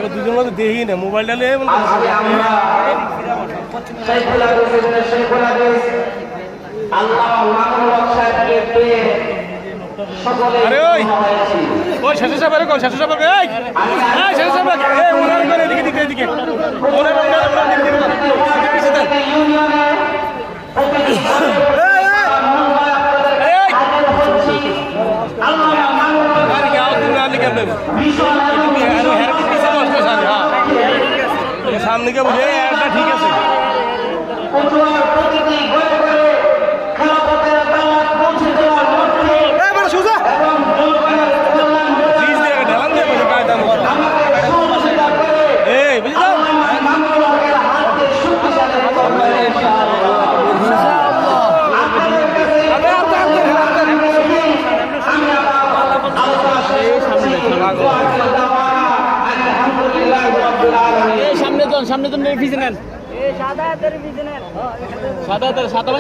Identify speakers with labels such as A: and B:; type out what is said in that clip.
A: দুজন মধ্যে দেখি না মোবাইলটা নিয়ে আরে ওই ওই শেষে সাহেবের কল শেষে সাহেবের এই শেষে সাহেব এই ওনার করে এদিকে দিকে এদিকে ওনার সামনে কে বুঝে একটা ঠিক আছে সামনে তো ভিজে নেন সাদা